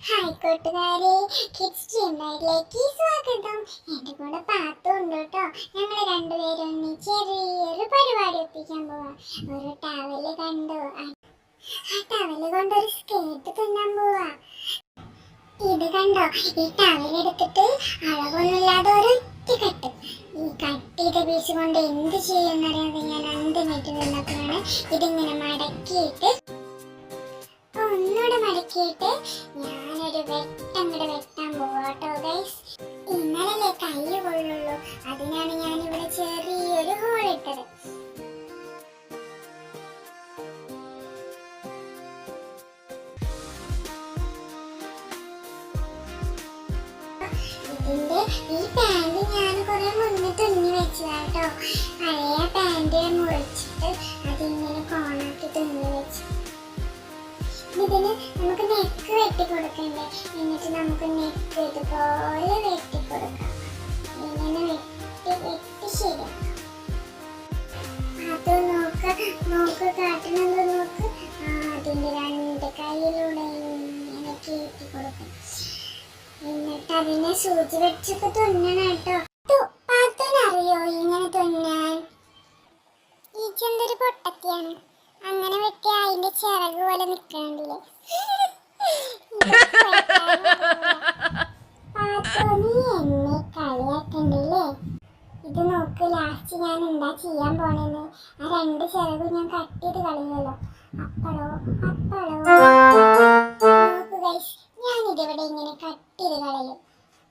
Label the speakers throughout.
Speaker 1: Hi കൂട്ടുകാരെ, kids dream ലൈഡിലേക്ക് സ്വാഗതം. എൻ്റെ കൂടെ പാത്തു ഉണ്ട് കേട്ടോ. ഞങ്ങൾ രണ്ടുപേരും ചെറിയൊരു പരിപാടി ഒപ്പിക്കാൻ പോവാ. ഒരു ടവല് കണ്ടു, ആ ടവല് കൊണ്ടൊരു സ്കേർട്ട് തുന്നാൻ പോവാ. ഇത് കണ്ടോ, ഈ ടവൽ എടുത്തിട്ട് അളവൊന്നുമില്ലാതെ ഒരൊറ്റ കട്ട്. ഈ കട്ട് ചെയ്ത പീസ് കൊണ്ട് എന്ത് ചെയ്യുന്നറിയാതെ ഞാൻ അന്തമായിട്ട് നിന്നപ്പോഴാണ് ഇതിങ്ങനെ മടക്കിയിട്ട് ഒന്നുകൂടെ മടക്കിയിട്ട് ഞാനൊരു വെട്ടങ്ങടെ വെട്ടാൻ പോവാട്ടോ ഗൈസ്. ഇന്നലല്ലേ കൈ കൊള്ളുള്ളൂ, അതിനാണ് ഞാനിവിടെ ചെറിയൊരു ഹോൾ ഇട്ടത്. ഇതിന്റെ ഈ പാന്റ് ഞാൻ കുറെ മുന്നേ തുന്നി വെച്ചതാട്ടോ. പഴയ പാന്റ് മുറിച്ചിട്ട് അതിങ്ങനെ കോണാക്കി തുന്നി വെച്ചു. ഇതിന് നമുക്ക് നെക്ക് വെട്ടി കൊടുക്കണ്ടേ, എന്നിട്ട് നമുക്ക് നെക്ക് ഇതുപോലെ വെട്ടി കൊടുക്കാം. ഇങ്ങനെ വെട്ടി വെട്ടി ശരിയാക്കാം. അത് നോക്ക് കാട്ടണത് നോക്ക്. അതിൻ്റെ രണ്ട് കൈയിലൂടെ ഇങ്ങനെ കയറ്റി കൊടുക്കാം. എന്നിട്ട് അതിനെ സൂചി വെച്ചൊക്കെ തുന്നണം കേട്ടോ. പാത്തനറിയോ ഇങ്ങനെ തുന്നാൻ? ഈ ചെന്തൊരു പൊട്ടത്തിയാണ്. അങ്ങനെ വെട്ടി അതിന്റെ ചിറക് പോലെ നിക്കണ്ടില്ലേ. നീ എന്നെ കളിയാക്കണ്ടില്ലേ? ഇത് നോക്ക്, ലാസ്റ്റ് ഞാൻ എന്താ ചെയ്യാൻ പോണെന്ന്. ആ രണ്ട് ചിറകും ഞാൻ കട്ട് ചെയ്ത് കളയുമല്ലോ. അപ്പോഴോ നോക്ക് ഗൈസ്, ഞാനിതിവിടെ ഇങ്ങനെ കട്ട് ചെയ്ത് കളയും.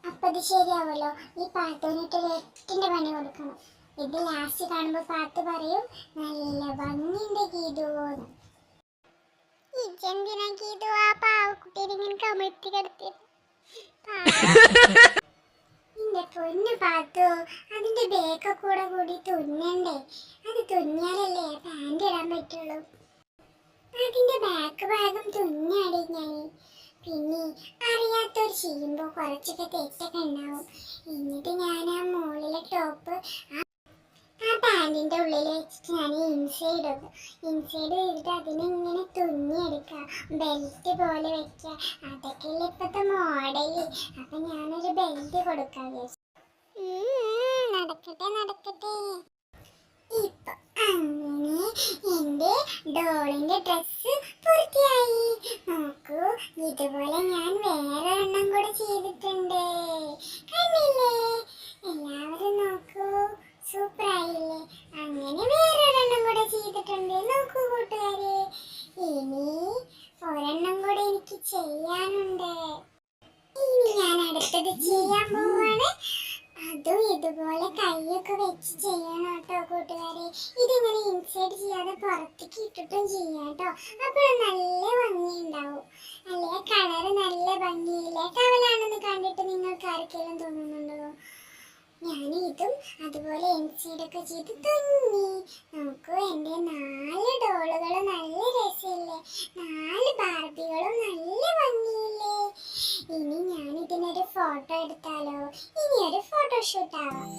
Speaker 1: അപ്പൊ ഇത് ശരിയാവുമല്ലോ. ഈ പാത്തോനിട്ടൊരു എട്ടിന്റെ പണി കൊടുക്കണം. ഇത് ലാസ്റ്റ് കാണുമ്പോ പാത്ത് പറയും, നല്ല ഭംഗിന്റെ ഗീതോന്ന്. ഇജെന്തിനാ ഗീതു ആ പാവക്കുട്ടീനെ ഇങ്ങനെ കമിഴ്ത്തി കിടത്തി? നിന്റെ പൊന്നു പാത്തു, അതിന്റെ ബേക്കൊക്കെ കൂടി തുന്നണ്ടേ? അത് തുന്നിയാലല്ലേ പാന്റ് ഇടാൻ പറ്റുള്ളൂ. അതിന്റെ ബാക്ക് ഭാഗം തുന്നിയാടി ഞാൻ. പിന്നെ അറിയാത്തൊരു ചെയ്യുമ്പോ കുറച്ചൊക്കെ തെറ്റൊക്കെ ഉണ്ടാവും. എന്നിട്ട് ഞാൻ ആ മുകളിലെ ടോപ്പ് ആ പാൻറ്റിൻ്റെ ഉള്ളിൽ വെച്ചിട്ട് ഞാൻ ഇൻസൈഡ് ചെയ്തിട്ട് അതിനിങ്ങനെ തുന്നിയെടുക്കുക, ബെൽറ്റ് പോലെ വെക്കുക. അതൊക്കെയല്ലേ ഇപ്പോഴത്തെ മോഡല്. അപ്പം ഞാനൊരു ബെൽറ്റ് കൊടുക്കാൻ വിചാരിച്ചു. നടക്കട്ടെ. ഇപ്പൊ അങ്ങനെ എൻ്റെ ഡോളിൻ്റെ ഡ്രസ്സ് പൂർത്തിയായി. നോക്കൂ, ഇതുപോലെ ഞാൻ വേറെ എണ്ണം കൂടെ ചെയ്തിട്ടുണ്ട്. കണ്ടില്ലേ? എല്ലാവരും നോക്കൂ, സൂപ്പറായില്ലേ? അങ്ങനെ വേറൊരെണ്ണം കൂടെ ചെയ്തിട്ടുണ്ട്. നോക്കൂ കൂട്ടുകാരെ, ഇനി ഒരെണ്ണം കൂടെ എനിക്ക് ചെയ്യാനുണ്ട്. ഇനി ഞാൻ അടുത്തത് ചെയ്യാൻ പോവാണ്. അതും ഇതുപോലെ കൈയൊക്കെ വെച്ച് ചെയ്യണം കേട്ടോ കൂട്ടുകാരെ. ഇതിങ്ങനെ ഇൻസൈഡ് ചെയ്യാതെ പുറത്തേക്ക് ഇട്ടിട്ടും ചെയ്യാം കേട്ടോ. അപ്പോഴും നല്ല ഭംഗി ഉണ്ടാവും. അല്ലേ, കളറ് നല്ല ഭംഗിയില്ലേ? ടവലാണെന്ന് കണ്ടിട്ട് നിങ്ങൾക്ക് ആർക്കെങ്കിലും തോന്നുന്നുണ്ടോ? ഞാൻ ഇതും അതുപോലെ ഇൻസൈഡൊക്കെ ചെയ്ത് തുന്നി. നോക്കൂ, എൻ്റെ 4 ഡോളുകൾ നല്ല രസമില്ലേ? 4 ബാർബികളും നല്ല ഭംഗിയില്ലേ? ഇനി ഞാൻ ഇതിനൊരു ഫോട്ടോ എടുത്താലോ? ഇനി ഒരു ഫോട്ടോഷൂട്ട് ആവാം.